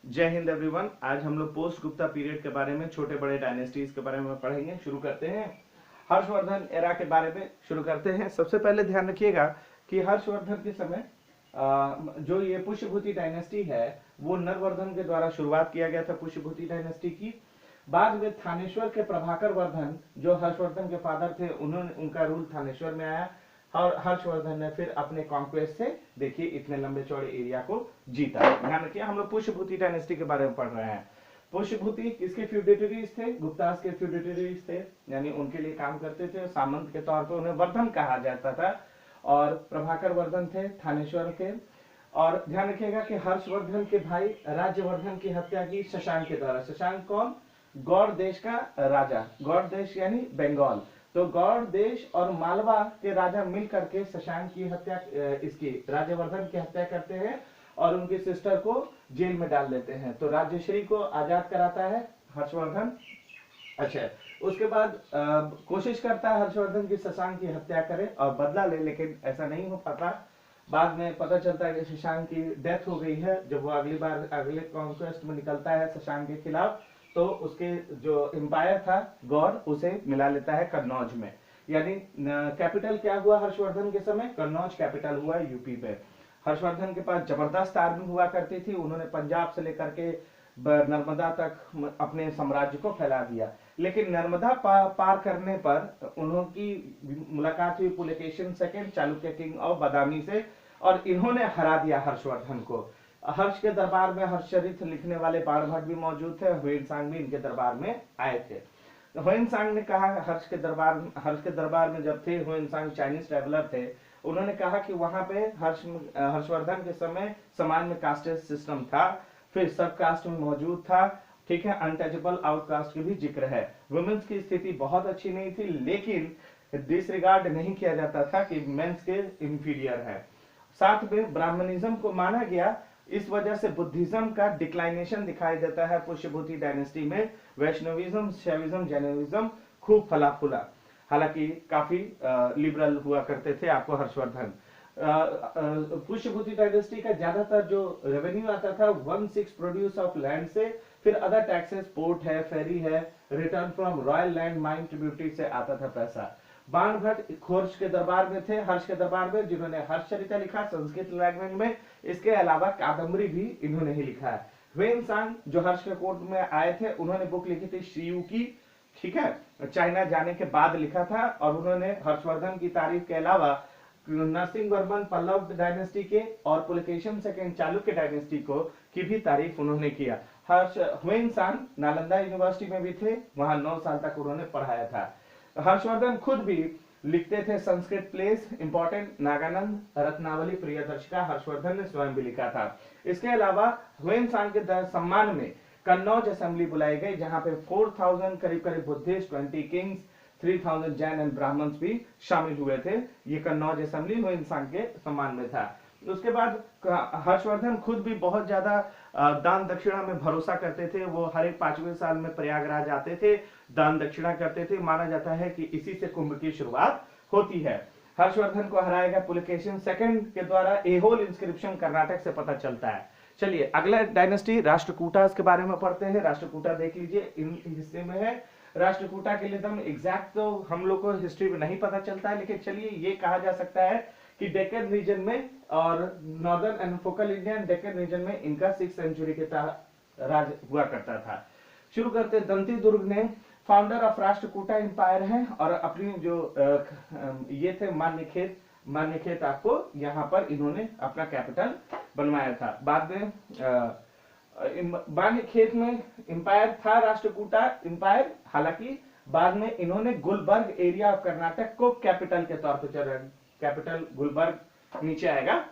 जय हिंद एवरीवन। आज हम लोग पोस्ट गुप्ता पीरियड के बारे में, छोटे बड़े डायनेस्टीज के बारे में पढ़ेंगे। शुरू करते हैं हर्षवर्धन एरा के बारे में शुरू करते हैं। सबसे पहले ध्यान रखिएगा कि हर्षवर्धन के समय जो ये पुष्यभूति डायनेस्टी है वो नरवर्धन के द्वारा शुरुआत किया गया था पुष्यभूति डायनेस्टी की। बाद में थानेश्वर के प्रभाकर वर्धन जो हर्षवर्धन के फादर थे, उनका रूल थानेश्वर में आया और हर्षवर्धन ने फिर अपने कॉन्क्वेस्ट से देखिए इतने लंबे चौड़े एरिया को जीता। ध्यान रखिए, हम लोग पुष्यभूति डायनेस्टी के बारे में पढ़ रहे हैं। पुष्यभूति किसके फ्यूडेटरीज थे? गुप्तास के फ्यूडेटरीज थे, यानी उनके लिए काम करते थे। सामंत के तौर पर उन्हें वर्धन कहा जाता था और प्रभाकर वर्धन थे थानेश्वर के। और ध्यान रखिएगा कि हर्षवर्धन के भाई राज्यवर्धन की हत्या की शशांक के द्वारा। शशांक कौन? गौड़ देश का राजा। गौड़ देश यानी बंगाल। तो गौड़ देश और मालवा के राजा मिल करके शशांक की हत्या, इसकी राज्यवर्धन की हत्या करते हैं और उनकी सिस्टर को जेल में डाल देते हैं। तो राज्यश्री को आजाद कराता है हर्षवर्धन। अच्छा, उसके बाद कोशिश करता है हर्षवर्धन की शशांक की हत्या करे और बदला ले, लेकिन ऐसा नहीं हो पाता। बाद में पता चलता है कि शशांक की डेथ हो गई है। जब वो अगली बार अगले कॉन्क्वेस्ट में निकलता है शशांक के खिलाफ, तो उसके जो एम्पायर था गौड़, उसे मिला लेता है कन्नौज में। यानी कैपिटल क्या हुआ हर्षवर्धन के समय? कन्नौज कैपिटल हुआ यूपी पे। हर्षवर्धन के पास जबरदस्त आर्मी हुआ करती थी। उन्होंने पंजाब से लेकर के नर्मदा तक अपने साम्राज्य को फैला दिया। लेकिन नर्मदा पार करने पर उन्होंने मुलाकात हुई Pulakeshin second, Chalukya king of Badami से, और इन्होंने हरा दिया हर्षवर्धन को। हर्ष के दरबार में हर्षचरित्र लिखने वाले बाणभट्ट भी मौजूद थे। ह्वेनसांग भी इनके दरबार में आए थे। ह्वेनसांग ने कहा, हर्ष के दरबार में जब थे ह्वेनसांग, चाइनीज ट्रैवलर थे, उन्होंने कहा कि वहां पे हर्षवर्धन के समय समाज में कास्ट सिस्टम था, फिर सब कास्ट में मौजूद था। ठीक है, अनटचेबल आउटकास्ट की भी जिक्र है। वुमेन्स की स्थिति बहुत अच्छी नहीं थी, लेकिन डिसरिगार्ड नहीं किया जाता था कि मेंस के इंफीरियर है। साथ में ब्राह्मणिज्म को माना गया। इस वजह से बुद्धिज्म का डिक्लाइनेशन दिखाई देता है पुष्यभूति डायनेस्टी में। वैष्णविज्म, शैविज्म, जैनिज्म खूब फला फूला। हालांकि काफी लिबरल हुआ करते थे आपको हर्षवर्धन। पुष्यभूति डायनेस्टी का ज्यादातर जो रेवेन्यू आता था 1/6 प्रोड्यूस ऑफ लैंड से, फिर अदर टैक्सेस, पोर्ट है, फेरी है, return from royal land mine tributary से आता था पैसा। बाणभट्ट हर्ष के दरबार में थे, हर्ष के दरबार में, जिन्होंने हर्षचरित्र लिखा संस्कृत लैंग्वेज में। इसके अलावा कादम्बरी भी इन्होंने ही लिखा है। ह्वेनसांग जो हर्ष के कोर्ट में आए थे, उन्होंने बुक लिखी थी शियू की। ठीक है, चाइना जाने के बाद लिखा था। और उन्होंने हर्षवर्धन की तारीफ के अलावा नरसिंह वर्मन पल्लव डायनेस्टी के और पुलकेशिन सेकंड चालुक्य डायनेस्टी को की भी तारीफ उन्होंने किया। ह्वेनसांग नालंदा यूनिवर्सिटी में भी थे, वहां 9 साल तक उन्होंने पढ़ाया था। हर्षवर्धन खुद भी लिखते थे संस्कृत प्लेस इंपॉर्टेंट, नागानंद, रत्नावली, प्रियदर्शिका हर्षवर्धन ने स्वयं भी लिखा था। इसके अलावा ह्वेनसांग के सम्मान में कन्नौज असेंबली बुलाई गई, जहां पे 4000 करीब करीब Buddhist, 20 kings, 3000 Jain and Brahmins भी शामिल हुए थे। ये कन्नौज असेंबली ह्वेनसांग के सम्मान में था। उसके बाद हर्षवर्धन खुद भी बहुत ज्यादा दान दक्षिणा में भरोसा करते थे। वो हर एक 5वें साल में प्रयागराज आते थे, दान दक्षिणा करते थे। माना जाता है कि इसी से कुंभ की शुरुआत होती है। हर्षवर्धन को हराया गया पुलकेशिन सेकंड के द्वारा। एहोल इंस्क्रिप्शन कर्नाटक से पता चलता है। चलिए अगला डायनेस्टी राष्ट्रकूटा के बारे में पढ़ते हैं। राष्ट्रकूटा देख लीजिए, इन हिस्से में है। राष्ट्रकूटा के लिए एकदम एग्जैक्ट तो हम लोग को हिस्ट्री में नहीं पता चलता है, लेकिन चलिए ये कहा जा सकता है कि डेक्कन रीजन में और northern and focal Indian Deccan region में इनका 6th सेंचुरी के राज हुआ करता था। शुरू करते हैं। दंती दुर्ग ने फाउंडर ऑफ राष्ट्रकूटा एम्पायर है और अपनी जो ये थे मान्यखेत आपको यहाँ पर इन्होंने अपना कैपिटल बनवाया था। बाद में मान्यखेत में एम्पायर था राष्ट्रकूटा एम्पायर। हालांकि बाद में इन्होंने गुलबर्ग एरिया ऑफ कर्नाटक को कैपिटल के तौर पर, कैपिटल गुलबर्ग नीचे आएगा।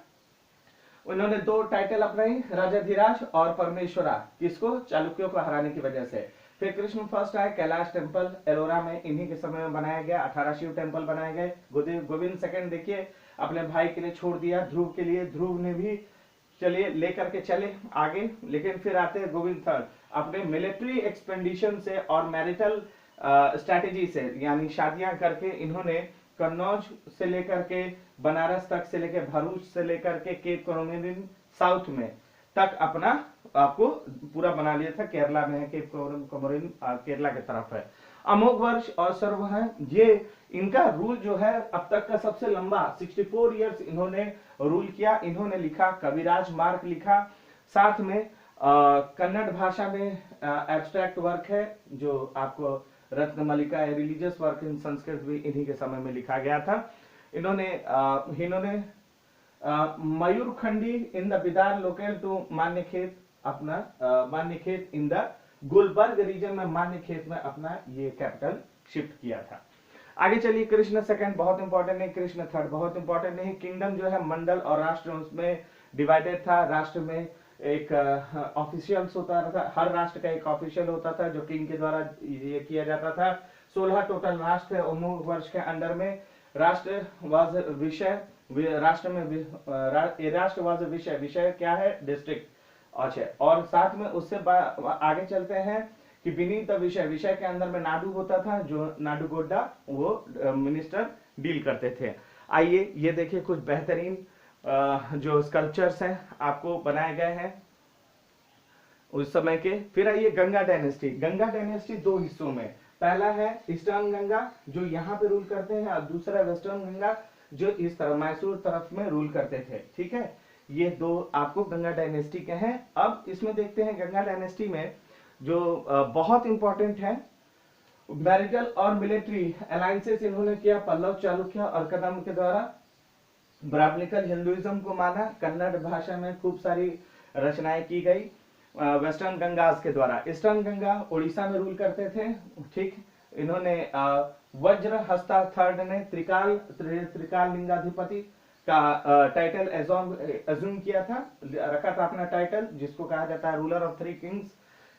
उन्होंने 2 टाइटल अपनाई, राजाधिराज और परमेश्वरा, किसको? चालुक्यों को हराने की वजह से। फिर कृष्ण फर्स्ट आए, कैलाश टेम्पल एलोरा में इन्हीं के समय में बनाया गया। 18 शिव टेम्पल बनाए गए। गोविंद सेकंड देखिए अपने भाई के लिए छोड़ दिया, ध्रुव के लिए। ध्रुव ने भी चलिए लेकर के चले आगे, लेकिन फिर आते हैं गोविंद थर्ड। अपने मिलिट्री एक्सपेंडिशन से और मैरिटल स्ट्रैटेजी से, यानी शादियां करके, इन्होंने कन्नौज से लेकर के बनारस तक से लेकर भरूच से लेकर के केप कोरोनिन साउथ में तक अपना आपको पूरा बना लिया था। केरला में है, केप कोमोरिन केरला की तरफ है। अमोघ वर्ष और सर्व है, ये इनका रूल जो है अब तक का सबसे लंबा 64 इयर्स इन्होंने रूल किया। इन्होंने लिखा कविराज मार्ग लिखा, साथ में कन्नड़ भाषा में एब्स्ट्रैक्ट वर्क है जो आपको Ratnamalika religious work in Sanskrit भी इन्हीं के समय में लिखा गया था। इन्होंने Mayurkhandi in the Bidar local to Manyakheta, अपना Manyakheta in the Gulbarga region में मान्यखेत में अपना ये कैपिटल शिफ्ट किया था। आगे चलिए, कृष्ण सेकंड बहुत इंपॉर्टेंट है, कृष्ण थर्ड बहुत इंपॉर्टेंट नहीं। किंगडम जो है मंडल और राष्ट्र उसमें डिवाइडेड था। राष्ट्र में एक ऑफिशियल्स होता था, हर राष्ट्र का एक ऑफिशियल होता था जो किंग के द्वारा ये किया जाता था। 16 टोटल राष्ट्र थे अमोघ वर्ष के अंडर में। राष्ट्र वाज विषय, राष्ट्र में राष्ट्र वाज विषय, विषय क्या है? डिस्ट्रिक्ट। अच्छा, और साथ में उससे आगे चलते हैं कि बीनीथ द विषय, विषय के अंदर में नाडु होता था, जो नाडु गोड्डा वो मिनिस्टर डील करते थे। आइए ये देखिए कुछ बेहतरीन जो स्कल्पचर्स हैं आपको बनाए गए हैं उस समय के। फिर आइए गंगा डायनेस्टी। गंगा डायनेस्टी दो हिस्सों में, पहला है ईस्टर्न गंगा जो यहाँ पे रूल करते हैं, और दूसरा वेस्टर्न गंगा जो इस तरफ मैसूर तरफ में रूल करते थे। ठीक है, ये दो आपको गंगा डायनेस्टी के हैं। अब इसमें देखते हैं गंगा डायनेस्टी में जो बहुत इंपॉर्टेंट है, मैरिटल और मिलिट्री अलायंसेस इन्होंने किया पल्लव, चालुक्य और कदम्ब के द्वारा। ब्राह्मणिकल हिंदुइज्म को माना, कन्नड़ भाषा में खूब सारी रचनाएं की गई वेस्टर्न गंगास के द्वारा। ईस्टर्न गंगा उड़ीसा में रूल करते थे। ठीक, इन्होंने वज्र हस्ता थर्ड ने त्रिकाल लिंगाधिपति का टाइटल एज्यूम किया था, रखा था अपना टाइटल, जिसको कहा जाता है रूलर ऑफ 3 किंग्स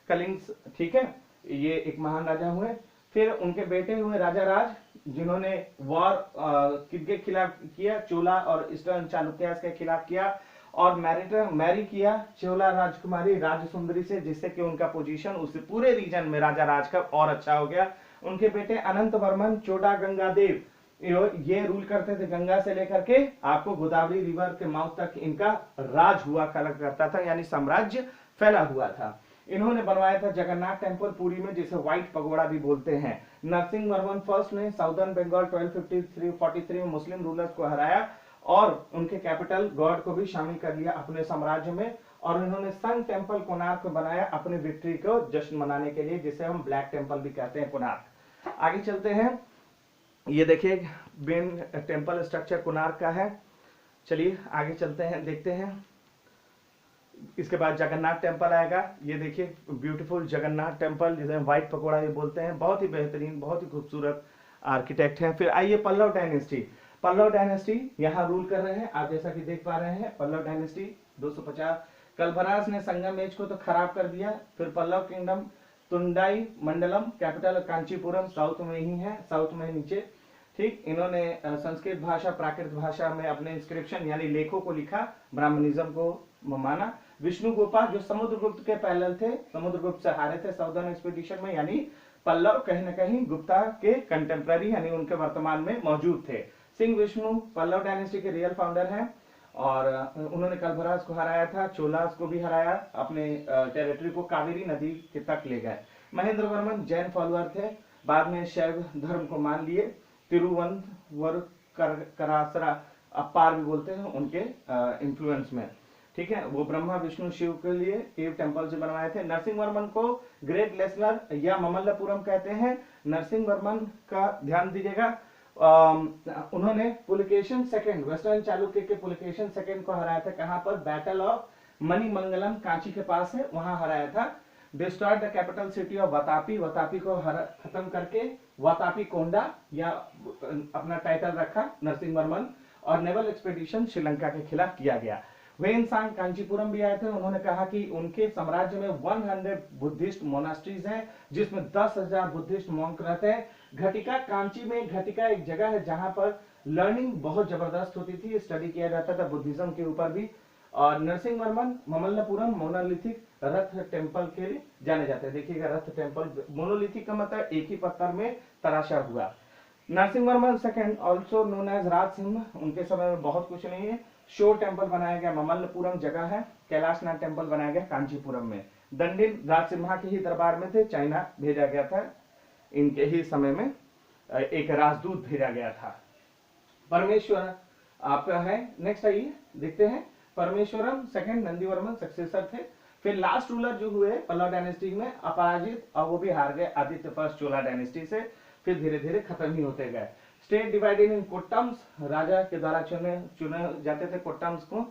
कलिंग्स। ठीक है, ये एक महान राजा हुए। फिर उनके बेटे हुए राजा राज, जिन्होंने वॉर किसके खिलाफ किया? चोला और ईस्टर्न चालुक्यास के खिलाफ किया, और मैरी किया चोला राजकुमारी राजसुंदरी से, जिससे कि उनका पोजीशन उस पूरे रीजन में राजा राज का और अच्छा हो गया। उनके बेटे अनंत वर्मन चोड़ा गंगादेव ये रूल करते थे, गंगा से लेकर के आपको गोदावरी रिवर के माउथ तक इनका राज हुआ करता था, यानी साम्राज्य फैला हुआ था। इन्होंने बनवाया था जगन्नाथ टेम्पल पुरी में, जिसे व्हाइट पगोड़ा भी बोलते हैं। नरसिंह वर्मन फर्स्ट ने साउदर्न बंगाल 1243 में मुस्लिम रूलर्स को हराया और उनके कैपिटल गॉड को भी शामिल कर लिया अपने साम्राज्य में, और इन्होंने सन टेम्पल कोणार्क बनाया अपने विक्ट्री को जश्न मनाने के लिए, जिसे हम ब्लैक टेम्पल भी कहते हैं, कोणार्क। आगे चलते हैं, ये देखिए मेन टेम्पल स्ट्रक्चर कोणार्क का है। चलिए आगे चलते हैं, देखते हैं। इसके बाद जगन्नाथ टेम्पल आएगा। ये देखिए ब्यूटीफुल जगन्नाथ टेम्पल, जिसे व्हाइट पकोड़ा भी बोलते हैं, बहुत ही बेहतरीन, बहुत ही खूबसूरत आर्किटेक्ट हैं। फिर आइए पल्लव डायनेस्टी। पल्लव डायनेस्टी यहाँ रूल कर रहे हैं, आप जैसा कि देख पा रहे हैं। पल्लव डायनेस्टी 250। कल्भरास ने संगमेश को तो खराब कर दिया। फिर Pallava kingdom Tondai Mandalam, capital Kanchipuram south में ही है, साउथ में नीचे। ठीक, इन्होंने संस्कृत भाषा प्राकृत भाषा में अपने इंस्क्रिप्शन यानी लेखों को लिखा, ब्राह्मणिज्म को माना। विष्णु गोपा जो समुद्रगुप्त के पैरेलल थे, समुद्रगुप्त से हारे थे साउदर्न एक्सपीडिशन में, यानी पल्लव कहीं ना कहीं गुप्ता के कंटेम्प्रेरी यानी उनके वर्तमान में मौजूद थे। सिंह विष्णु पल्लव डायनेस्टी के रियल फाउंडर हैं, और उन्होंने कल्भरास को हराया था, चोलास को भी हराया, अपने टेरिटरी को कावेरी नदी के तक ले गए। महेंद्र वर्मन जैन फॉलोअर थे, बाद में शैव धर्म को मान लिए। तिरुवनंतपुरम करासरा अपार भी बोलते हैं उनके इन्फ्लुएंस में। ठीक है, वो ब्रह्मा विष्णु शिव के लिए केव टेम्पल से बनवाए थे। नरसिंह वर्मन को ग्रेट लेसनर या ममल्लपुरम कहते हैं। नरसिंह वर्मन का ध्यान दीजिएगा, उन्होंने पुलकेशन सेकंड, वेस्टर्न चालुक्य के पुलकेशन सेकंड को हराया था। कहां पर? बैटल ऑफ मणिमंगलम कांची के पास है, वहां हराया था। Destroyed the capital city of Vatapi, Vatapi को खत्म करके वातापी कोंडा या अपना टाइटल रखा नरसिंह वर्मन, और नेवल एक्सपेडिशन श्रीलंका के खिलाफ किया गया। वेनसांग कांचीपुरम भी आए थे, उन्होंने कहा कि उनके साम्राज्य में 100 बुद्धिस्ट मोनास्ट्रीज हैं, जिसमें 10,000 बुद्धिस्ट मॉन्क रहते हैं। घटिका, कांची में घटिका एक जगह है जहां पर लर्निंग बहुत जबरदस्त होती थी, स्टडी किया जाता था बुद्धिज्म के ऊपर भी। और नरसिंह वर्मन ममल्लपुरम मोनोलिथिक रथ टेम्पल के लिए जाने जाते हैं। देखिएगा रथ टेम्पल, मोनोलिथिक का मतलब एक ही पत्थर में तराशा हुआ। Narasimhavarman second also known as Raj Singh, उनके समय में बहुत कुछ नहीं है। शोर टेम्पल बनाया गया ममल्लपुरम जगह है, कैलाशनाथ टेम्पल बनाया गया कांचीपुरम में। दंडिन राजसिम्हा के ही दरबार में थे, चाइना भेजा गया था, इनके ही समय में एक राजदूत भेजा गया था। परमेश्वर आपका है, नेक्स्ट आइए देखते हैं। परमेश्वरम सेकंड नंदीवर्मन सक्सेसर थे। फिर लास्ट रूलर जो हुए पल्लव डायनेस्टी में अपराजित, और वो भी हार गए आदित्य फर्स्ट चोला डायनेस्टी से। फिर धीरे धीरे खत्म ही होते गए। स्टेट डिवाइडेड इन कोट्टम्स, राजा के द्वारा चुने जाते थे कोट्टम्स को।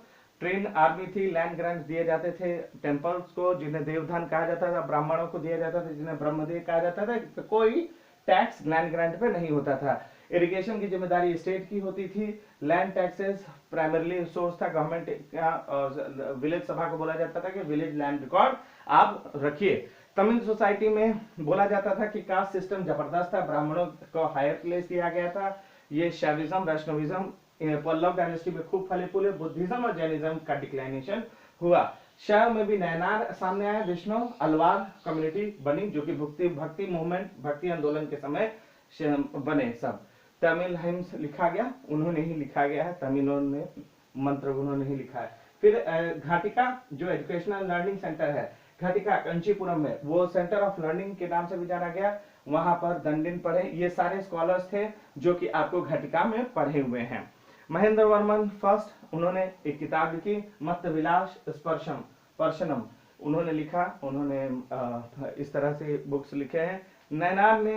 ट्रेन आर्मी थी, लैंड ग्रांट दिए जाते थे टेम्पल्स को, जिन्हें देवधन कहा जाता था, ब्राह्मणों को दिया जाता था जिन्हें ब्रह्मदेव कहा जाता था। तो कोई टैक्स लैंड ग्रांट पे नहीं होता था। इरिगेशन की जिम्मेदारी स्टेट की होती थी। लैंड टैक्सेस प्राइमरली सोर्स था गवर्नमेंट का। विलेज सभा को बोला जाता था कि विलेज लैंड रिकॉर्ड आप रखिए। तमिल सोसाइटी में बोला जाता था कि कास्ट सिस्टम जबरदस्त था, ब्राह्मणों को हायर प्लेस दिया गया था। ये शैविज्म वैष्णविज्म पल्लव डायनेस्टी में खूब फले फूले। बुद्धिज्म और जैनिज्म का डिक्लाइनेशन हुआ। शैव में भी नयनार सामने आया, विष्णु अलवार कम्युनिटी बनी, जो कि भक्ति मूवमेंट, भक्ति आंदोलन के समय बने। सब तमिल हिम्स लिखा गया, उन्होंने ही लिखा गया है, तमिलों ने मंत्र उन्होंने ही लिखा है। फिर घाटिका जो एजुकेशनल लर्निंग सेंटर है, घाटिका कंचीपुरम में, वो सेंटर ऑफ लर्निंग के नाम से भी जाना गया। वहां पर दंडिन पढ़े, ये सारे स्कॉलर्स थे जो कि आपको घटिका में पढ़े हुए हैं। महेंद्र वर्मन फर्स्ट, उन्होंने एक किताब लिखी मत विलास स्पर्शनम, उन्होंने लिखा, उन्होंने इस तरह से बुक्स लिखे हैं। नैनार ने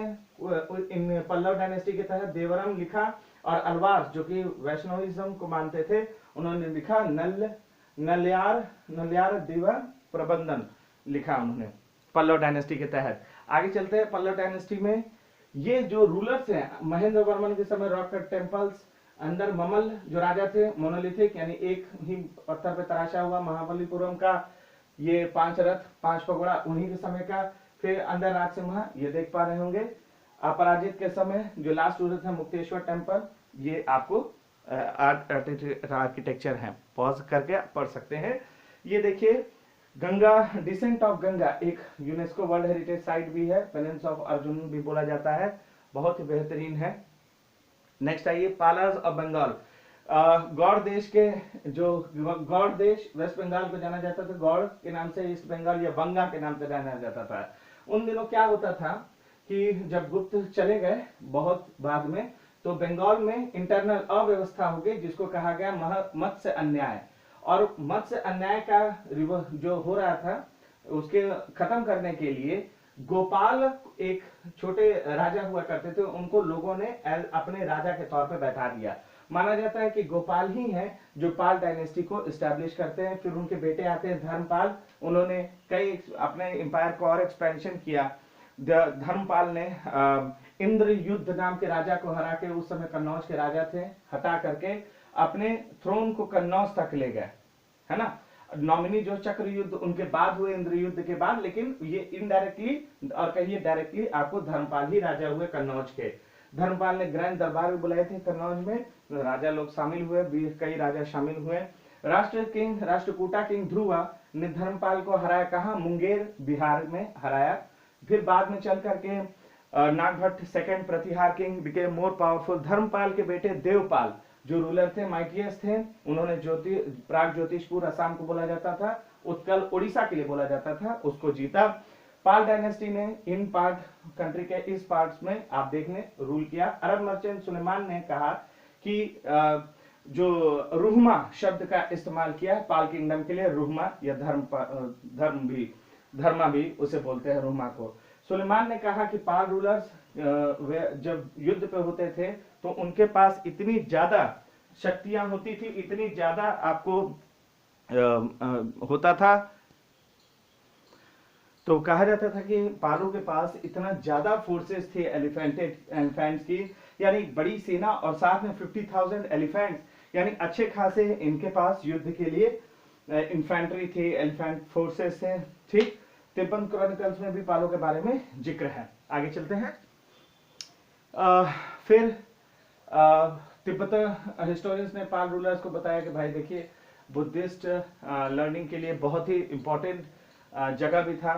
इन पल्लव डायनेस्टी के तहत देवरम लिखा, और अलवार जो कि वैष्णविज्म को मानते थे, उन्होंने लिखा नल्यार दिवा प्रबंधन लिखा उन्होंने पल्लव डायनेस्टी के तहत। आगे चलते हैं। पल्लव डायनेस्टी में ये जो रूलर्स हैं, महेंद्र वर्मन के समय रॉक कट टेम्पल्स, अंदर ममल जो राजा थे मोनोलिथिक, यानी एक ही पत्थर पे तराशा हुआ महाबलीपुरम का ये 5 रथ 5 पगोड़ा उन्हीं के समय का। फिर अंदर राजसिम्हा, ये देख पा रहे होंगे। अपराजित के समय जो लास्ट रूलर था मुक्तेश्वर टेम्पल, ये आपको आर्किटेक्चर है, पॉज करके पढ़ सकते हैं। ये देखिए गंगा, डिसेंट ऑफ गंगा एक यूनेस्को वर्ल्ड हेरिटेज साइट भी है, पेनिन्स ऑफ अर्जुन भी बोला जाता है, बहुत ही बेहतरीन है। नेक्स्ट आइए पालास ऑफ बंगाल। गौड़ देश के जो गौड़ देश वेस्ट बंगाल को जाना जाता था, गौड़ के नाम से ईस्ट बंगाल या बंगा के नाम से जाना जाता था। उन दिनों क्या होता था कि जब गुप्त चले गए बहुत बाद में, तो बंगाल में इंटरनल अव्यवस्था हो गई, जिसको कहा गया मत्स्य अन्याय। और मत्स्य अन्याय का जो हो रहा था, उसके खत्म करने के लिए गोपाल एक छोटे राजा हुआ करते थे, उनको लोगों ने अपने राजा के तौर पे बैठा दिया। माना जाता है कि गोपाल ही हैं जो पाल डायनेस्टी को एस्टैब्लिश करते हैं। फिर उनके बेटे आते हैं धर्मपाल, उन्होंने कई अपने एम्पायर को और एक्सपेंशन किया। धर्मपाल ने इंद्र युद्ध नाम के राजा को हरा के, उस समय कन्नौज के राजा थे, हटा करके अपने थ्रोन को कन्नौज तक ले गए, है ना। नॉमिनी जो चक्र युद्ध उनके बाद हुए, इंद्र युद्ध के बाद, लेकिन ये इनडायरेक्टली और कहिए डायरेक्टली आपको धर्मपाल ही राजा हुए कन्नौज के। धर्मपाल ने ग्रैंड दरबार भी बुलाए थे कन्नौज में, राजा लोग शामिल हुए, कई राजा शामिल हुए। राष्ट्रकूटा किंग ध्रुवा ने धर्मपाल को हराया, कहा मुंगेर बिहार में हराया। फिर बाद में चल करके Nagabhata second Pratihara king became more powerful. Dharmapala के बेटे देवपाल जो रूलर थे, माइटियस थे, उन्होंने प्राग ज्योतिषपुर असम को बोला जाता था, उत्कल उड़ीसा के लिए बोला जाता था, उसको जीता। पाल डायनेस्टी ने इन पार्ट कंट्री के इस पार्ट्स में आप देखने रूल किया। अरब मर्चेंट सुलेमान ने कहा कि जो रुहमा शब्द का इस्तेमाल किया पाल किंगडम के लिए, रुहमा या धर्मा भी उसे बोलते हैं रुहमा को। सुलेमान ने कहा कि पाल रूलर्स जब युद्ध पे होते थे तो उनके पास इतनी ज्यादा शक्तियां होती थी, इतनी ज्यादा आपको होता था, तो कहा जाता था कि पालों के पास इतना ज्यादा फोर्सेस थे एलिफेंट्स की, यानी बड़ी सेना, और साथ में 50,000 एलिफेंट्स, यानी अच्छे खासे इनके पास युद्ध के लिए इन्फेंट्री थे, एलिफेंट फोर्सेस थे। ठीक, तिब्बत क्रॉनिकल्स में भी पालों के बारे में जिक्र है। आगे चलते हैं। फिर तिब्बत हिस्टोरियंस ने पाल रूलर्स को बताया कि भाई देखिए बुद्धिस्ट लर्निंग के लिए बहुत ही इंपॉर्टेंट जगह भी था,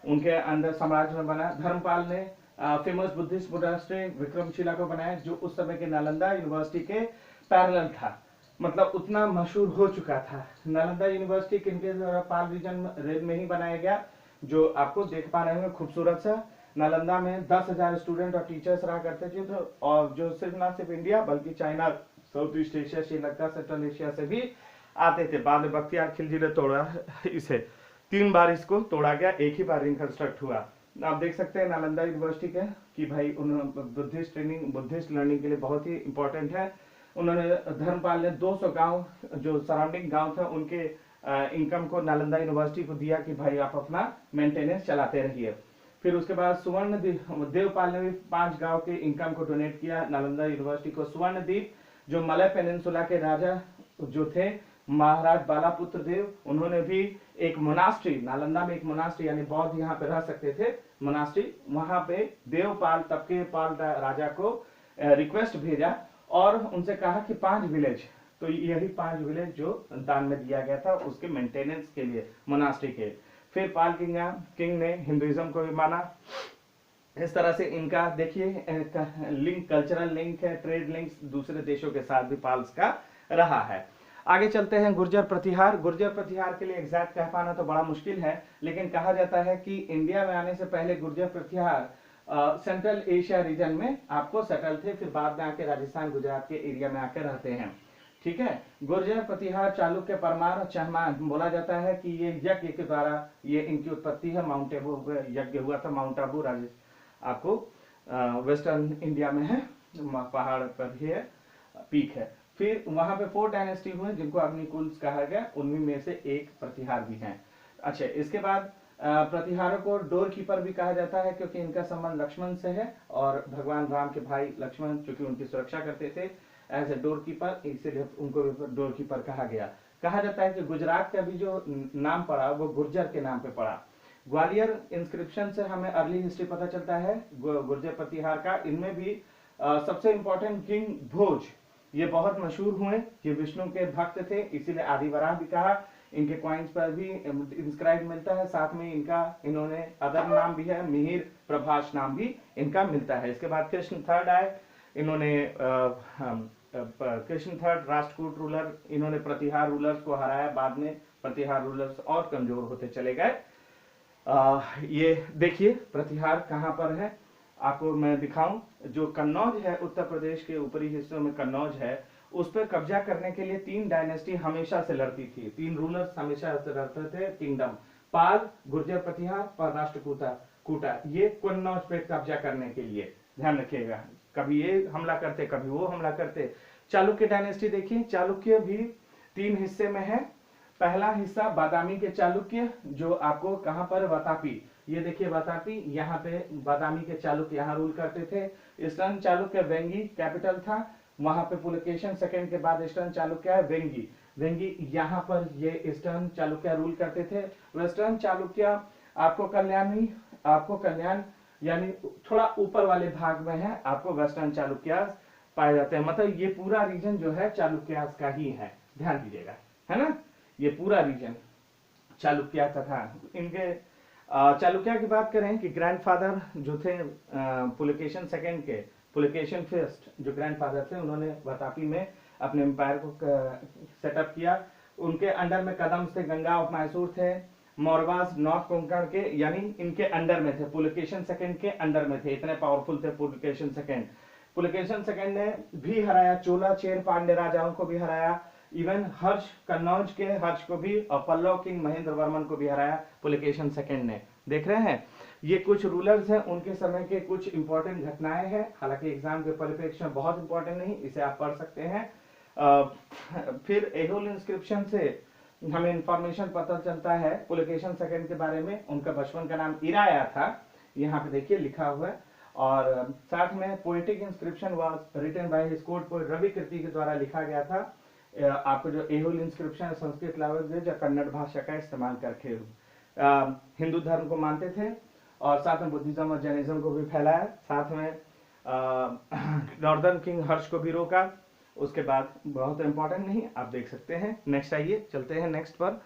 उनके अंदर साम्राज्य में बना। धर्मपाल ने फेमस बुद्धिस्ट मोनास्ट्री विक्रमशिला को बनाया, जो उस समय के नालंदा यूनिवर्सिटी के पैरेलल था, मतलब उतना मशहूर हो चुका था। नालंदा यूनिवर्सिटी किनके द्वारा, पाल रीजन में ही बनाया गया, जो आपको देख पा रहे हैं खूबसूरत सा। नालंदा में 10,000 स्टूडेंट और टीचर्स रहा करते थे, तो और जो सिर्फ ना सिर्फ इंडिया बल्कि China, south east Asia, Sri Lanka, central Asia से भी आते थे। बाद में बख्तियार खिलजी ने तोड़ा इसे, 3 बार इसको तोड़ा गया, एक ही बार रिकंस्ट्रक्ट हुआ। आप देख सकते हैं नालंदा यूनिवर्सिटी के कि भाई उन्होंने बुद्धिस्ट ट्रेनिंग, बुद्धिस्ट लर्निंग के लिए बहुत ही इंपॉर्टेंट है। उन्होंने धर्मपाल ने 200 गांव जो सराउंडिंग गांव था उनके इनकम को नालंदा यूनिवर्सिटी को दिया कि भाई आप अपना मेंटेनेंस चलाते रहिए। फिर उसके बाद सुवर्ण देवपाल ने भी 5 गांव के इनकम को डोनेट किया नालंदा यूनिवर्सिटी को। स्वर्णद्वीप, जो मलय पेनिनसुला के राजा जो थे महाराज बालापुत्र देव, उन्होंने भी एक मोनास्ट्री, नालंदा में एक मोनास्ट्री यानी बौद्ध यहाँ पे रह सकते थे मोनास्ट्री, वहां पे देवपाल, तब के पाल राजा को रिक्वेस्ट भेजा और उनसे कहा कि 5 विलेज, तो यही 5 विलेज जो दान में दिया गया था उसके मेंटेनेंस के लिए मोनास्ट्री के। फिर पाल किंग ने हिंदुइज्म को भी माना। इस तरह से इनका देखिए लिंक, कल्चरल लिंक है, ट्रेड लिंक्स दूसरे देशों के साथ भी पाल्स का रहा है। आगे चलते हैं गुर्जर प्रतिहार। गुर्जर प्रतिहार के लिए एग्जैक्ट कह पाना तो बड़ा मुश्किल है, लेकिन कहा जाता है कि इंडिया में आने से पहले गुर्जर प्रतिहार सेंट्रल एशिया रीजन में आपको सेटल थे, फिर बाद में आके राजस्थान गुजरात के एरिया में आकर रहते हैं। ठीक है, गुर्जर प्रतिहार चालुक्य परमार चहमान बोला जाता है कि ये यज्ञ के द्वारा ये इनकी उत्पत्ति है। माउंट आबू यज्ञ हुआ था, माउंट आबू आपको वेस्टर्न इंडिया में है, पहाड़ पर ही है, पीक है। फिर वहां पे 4 डायनेस्टी हुए जिनको अग्निकुल कहा गया, उनमें में से एक प्रतिहार भी है। अच्छा, इसके बाद प्रतिहारों को डोर कीपर भी कहा जाता है क्योंकि इनका संबंध लक्ष्मण से है और भगवान राम के भाई लक्ष्मण चूंकि उनकी सुरक्षा करते थे एज ए डोर कीपर, इसीलिए उनको डोर कीपर कहा गया। कहा जाता है कि गुजरात का भी जो नाम पड़ा वो गुर्जर के नाम पे पड़ा। ग्वालियर इंस्क्रिप्शन से हमें अर्ली हिस्ट्री पता चलता है गुर्जर प्रतिहार का। इनमें भी सबसे इंपॉर्टेंट किंग भोज, ये बहुत मशहूर हुए, ये विष्णु के भक्त थे, इसीलिए आदिवराह भी कहा। इनके कॉइन्स पर भी इंस्क्राइब मिलता है, साथ में इनका इन्होंने अदर नाम भी है, मिहिर प्रभाष नाम भी इनका मिलता है। इसके बाद कृष्ण थर्ड आए, इन्होंने कृष्ण थर्ड राष्ट्रकूट रूलर, इन्होंने प्रतिहार रूलर्स को हराया, बाद में प्रतिहार रूलर्स और कमजोर होते चले गए। ये देखिए प्रतिहार कहां पर है, आपको मैं दिखाऊं। जो कन्नौज है, उत्तर प्रदेश के ऊपरी हिस्सों में कन्नौज है, उस पर कब्जा करने के लिए 3 डायनेस्टी हमेशा से लड़ती थी, 3 रूलर्स हमेशा से लड़ते थे किंगडम, पाल, गुर्जर प्रतिहार और राष्ट्रकूटा, ये कन्नौज पे कब्जा करने के लिए। ध्यान रखिएगा, कभी ये हमला करते कभी वो हमला करते। चालुक्य डायनेस्टी देखिए, चालुक्य भी 3 हिस्से में है। पहला हिस्सा बादामी के चालुक्य, जो आपको कहां पर, वातापी, ये देखिए वातापी, यहाँ पे बादामी के चालुक्य यहाँ रूल करते थे। ईस्टर्न चालुक्य वेंगी कैपिटल था, वहां पे पुलकेशन सेकंड के बाद ईस्टर्न चालुक्य है वेंगी, यहाँ पर ये ईस्टर्न चालुक्य रूल करते थे। वेस्टर्न चालुक्य आपको कल्याण यानी थोड़ा ऊपर वाले भाग में है, आपको वेस्टर्न चालुक्य पाए जाते हैं। मतलब ये पूरा रीजन जो है चालुक्यास का ही है, ध्यान दीजिएगा, है ना, ये पूरा रीजन चालुक्य तथा इनके। चालुक्य की बात करें कि ग्रैंडफादर जो थे पुलकेशन सेकंड के, पुलकेशन फर्स्ट जो ग्रैंडफादर थे, उन्होंने वातापी में अपने एम्पायर को सेटअप किया। उनके अंडर में कदम्स थे, गंगा ऑफ मैसूर थे, मौरवास नॉर्थ कोंकण के, यानी इनके अंडर में थे, पुलकेशन सेकंड के अंडर में थे, इतने पावरफुल थे पुलकेशन सेकंड। पुलकेशन सेकंड ने भी हराया, चोला चेर पांडे राजाओं को भी हराया, इवन हर्ष, कन्नौज के हर्ष को भी, और पल्लव किंग महेंद्र वर्मन को भी हराया पुलकेशन सेकंड ने। देख रहे हैं, ये कुछ रूलर्स हैं, उनके समय के कुछ इंपॉर्टेंट घटनाएं हैं, हालांकि एग्जाम के परिप्रेक्ष्य में बहुत इंपॉर्टेंट नहीं, इसे आप पढ़ सकते हैं। फिर एहोल इंस्क्रिप्शन से हमें इंफॉर्मेशन पता चलता है पुलकेशन सेकंड के बारे में। उनका बचपन का नाम इराया था, यहाँ पे देखिए लिखा हुआ है। और साथ में poetic inscription was written by his court poet Ravi Kirti के द्वारा लिखा गया था। आपको जो एहोल इंस्क्रिप्शन संस्कृत लैंग्वेज या कन्नड़ भाषा का इस्तेमाल करके हिंदू धर्म को मानते थे और साथ में बुद्धिज्म और जैनिज्म को भी फैलाया। साथ में नॉर्दर्न किंग हर्ष को भी रोका। उसके बाद बहुत इंपॉर्टेंट नहीं, आप देख सकते हैं। नेक्स्ट आइए, चलते हैं नेक्स्ट पर।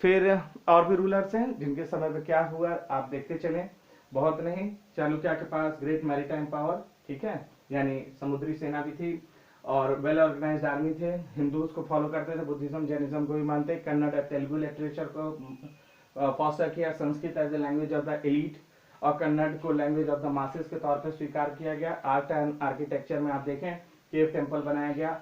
फिर और भी रूलर्स हैं जिनके समय पे क्या हुआ आप देखते चलें। बहुत नहीं, चालुक्य के पास ग्रेट मैरीटाइम पावर, ठीक है, यानी समुद्री सेना भी थी और वेल ऑर्गेनाइज्ड आर्मी थे। हिंदू उसको फॉलो करते थे, बुद्धिज्म जैनिज्म को भी मानते। कन्नड़ तेलुगु लिटरेचर को फॉस्टर किया, Sanskrit as a language of the elite और कन्नड़ को लैंग्वेज ऑफ द मासेस के तौर पर स्वीकार किया गया। आर्ट एंड आर्किटेक्चर में आप देखें केव टेम्पल बनाया गया।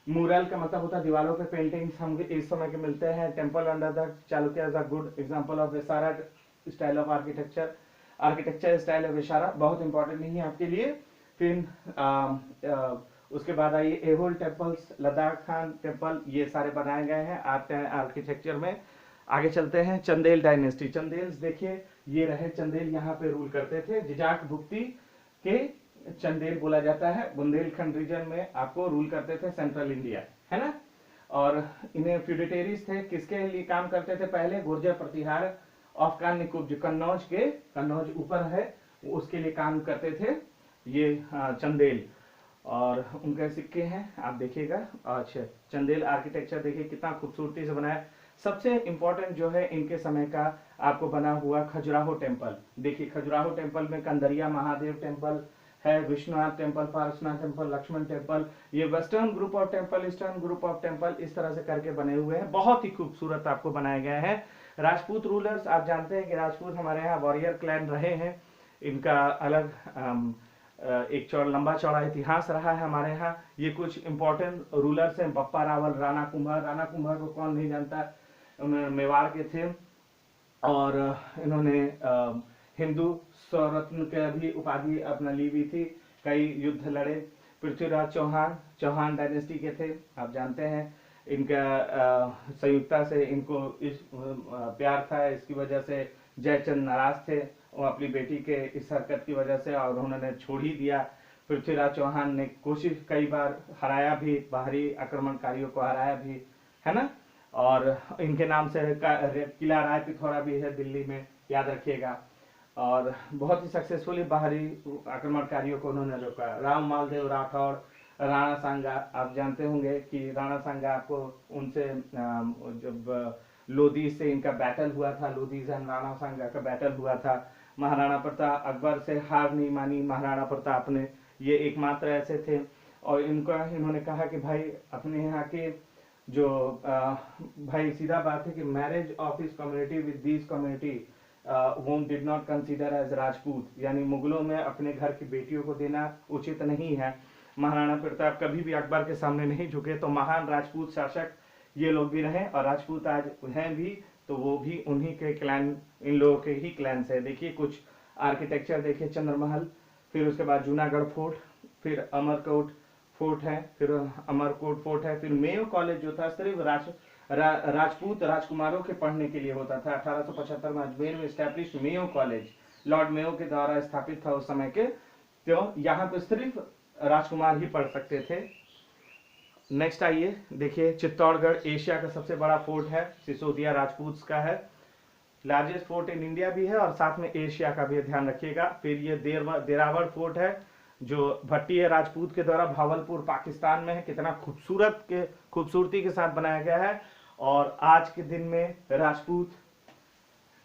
मूरल का मतलब होता है दीवारों पे पेंटिंग्स, हम इस समय के मिलते हैं। Temple under the Chalukya is a good example of viscera style of architecture. Architecture style of viscera बहुत इंपॉर्टेंट नहीं है आपके लिए। फिर उसके बाद आइए एहोल टेम्पल्स, लद्दाख खान टेम्पल, ये सारे बनाए गए हैं आर्ट एंड आर्किटेक्चर में। आगे चलते हैं, चंदेल डायनेस्टी। चंदेल्स देखिए, ये रहे चंदेल, यहाँ पे रूल करते थे। जिजाक भुक्ति के चंदेल बोला जाता है। बुंदेलखंड रीजन में आपको रूल करते थे, सेंट्रल इंडिया, है ना। और इन्हें फ्यूडिटेरियस थे, किसके लिए काम करते थे पहले? गुर्जर प्रतिहार अफगान निकुंज, जो कन्नौज ऊपर है, उसके लिए काम करते थे ये चंदेल। और उनके सिक्के हैं, आप देखिएगा। अच्छा, चंदेल आर्किटेक्चर देखिए कितना खूबसूरती से बनाया। सबसे इंपॉर्टेंट जो है इनके समय का आपको बना हुआ खजुराहो टेम्पल। देखिए खजुराहो टेम्पल में कंदरिया महादेव टेम्पल है, Vishwanath temple, Parsvanath temple, Lakshman temple, ये western group of temple, eastern group of temple, इस तरह से करके बने हुए हैं। बहुत ही खूबसूरत आपको बनाए गए हैं। राजपूत रूलर्स, आप जानते हैं कि राजपूत हमारे यहाँ वॉरियर क्लैन रहे हैं। इनका अलग एक लंबा चौड़ा इतिहास रहा है हमारे यहाँ। ये कुछ इंपॉर्टेंट रूलर्स हैं। बप्पा रावल, राणा कुंभा को कौन नहीं जानता, उन्होंने मेवाड़ के थे और इन्होंने हिंदू स्वरत्न के भी उपाधि अपना ली हुई थी। कई युद्ध लड़े। पृथ्वीराज चौहान डायनेस्टी के थे, आप जानते हैं। इनका संयुक्ता से इनको इस प्यार था, इसकी वजह से जयचंद नाराज थे वो अपनी बेटी के इस हरकत की वजह से, और उन्होंने छोड़ ही दिया। पृथ्वीराज चौहान ने कोशिश कई बार हराया भी, बाहरी आक्रमणकारियों को हराया भी, है ना। और इनके नाम से किला राय पिथौरा भी है दिल्ली में, याद रखिएगा। और बहुत ही सक्सेसफुली बाहरी आक्रमणकारियों को उन्होंने रोका। राम मालदेव राठौड़, राणा सांगा, आप जानते होंगे कि राणा सांगा आपको उनसे जब लोधी से इनका बैटल हुआ था, लोधी से राणा सांगा का बैटल हुआ था। महाराणा प्रताप अकबर से हार नहीं मानी महाराणा प्रताप ने, ये एकमात्र ऐसे थे। और इन्होंने कहा कि भाई अपने यहाँ के जो भाई सीधा बात है कि marriage of his community with this community whom did not consider as Rajput, यानी मुगलों में अपने घर की बेटियों को देना उचित नहीं है। महाराणा प्रताप कभी भी अकबर के सामने नहीं झुके। तो महान राजपूत शासक ये लोग भी रहे और राजपूत आज हैं भी, तो वो भी उन्हीं के क्लैन, इन लोगों के ही क्लैन से। देखिए कुछ आर्किटेक्चर देखिए, चंद्रमहल, फिर उसके बाद जूनागढ़ फोर्ट, फिर अमरकोट फोर्ट है, फिर अमरकोट फोर्ट है। फिर मेयो कॉलेज जो था सिर्फ राजपूत राजकुमारों के पढ़ने के लिए होता था। 1875 में अजमेर में establish Mayo college Lord Mayo के द्वारा स्थापित था उस समय के। तो यहाँ पे सिर्फ राजकुमार ही पढ़ सकते थे। नेक्स्ट आइए देखिए, चित्तौड़गढ़ एशिया का सबसे बड़ा फोर्ट है, सिसोदिया राजपूत का है। लार्जेस्ट फोर्ट इन इंडिया भी है और साथ में एशिया का भी ध्यान रखिएगा। फिर ये देरावड़ फोर्ट है जो भट्टिया राजपूत के द्वारा भावलपुर पाकिस्तान में है। कितना खूबसूरती के साथ बनाया गया है। और आज के दिन में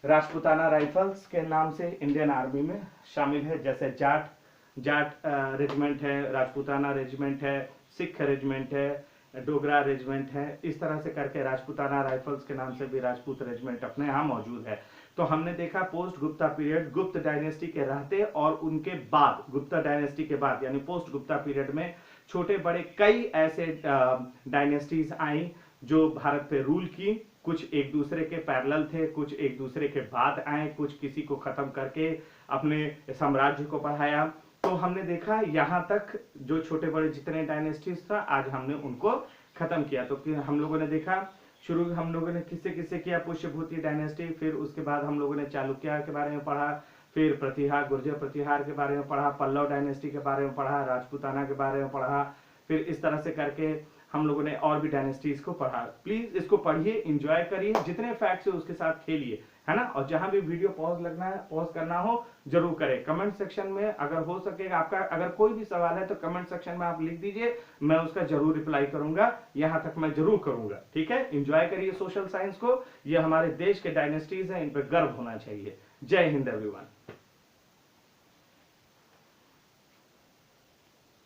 राजपूताना राइफल्स के नाम से इंडियन आर्मी में शामिल है। जैसे जाट रेजिमेंट है, राजपूताना रेजिमेंट है, सिख रेजिमेंट है, डोगरा रेजिमेंट है। इस तरह से करके राजपूताना राइफल्स के नाम से भी राजपूत रेजिमेंट अपने यहाँ मौजूद है। तो हमने देखा पोस्ट गुप्ता पीरियड, गुप्त डायनेस्टी के रहते और उनके बाद, गुप्ता डायनेस्टी के बाद यानी पोस्ट गुप्ता पीरियड में छोटे बड़े कई ऐसे डायनेस्टीज आई जो भारत पे रूल की। कुछ एक दूसरे के पैरेलल थे, कुछ एक दूसरे के बाद आए, कुछ किसी को खत्म करके अपने साम्राज्य को बढ़ाया। तो हमने देखा यहाँ तक जो छोटे बड़े जितने डायनेस्टीज था आज हमने उनको खत्म किया। तो हम लोगों ने देखा शुरू हम लोगों ने किससे किया, पुष्यभूति डायनेस्टी, फिर उसके बाद हम लोगों ने चालुक्य के बारे में पढ़ा, फिर प्रतिहार गुर्जर प्रतिहार के बारे में पढ़ा, पल्लव डायनेस्टी के बारे में पढ़ा, राजपूताना के बारे में पढ़ा। फिर इस तरह से करके हम लोगों ने और भी डायनेस्टीज को पढ़ा। प्लीज इसको पढ़िए, एंजॉय करिए, जितने फैक्ट्स है उसके साथ खेलिए, है ना। और जहां भी वीडियो पॉज करना हो जरूर करें। कमेंट सेक्शन में अगर हो सकेगा आपका अगर कोई भी सवाल है तो कमेंट सेक्शन में आप लिख दीजिए, मैं उसका जरूर रिप्लाई करूंगा। यहां तक मैं जरूर करूंगा, ठीक है। एंजॉय करिए सोशल साइंस को, ये हमारे देश के डायनेस्टीज हैं, इन पर गर्व होना चाहिए। जय हिंद एवरीवन।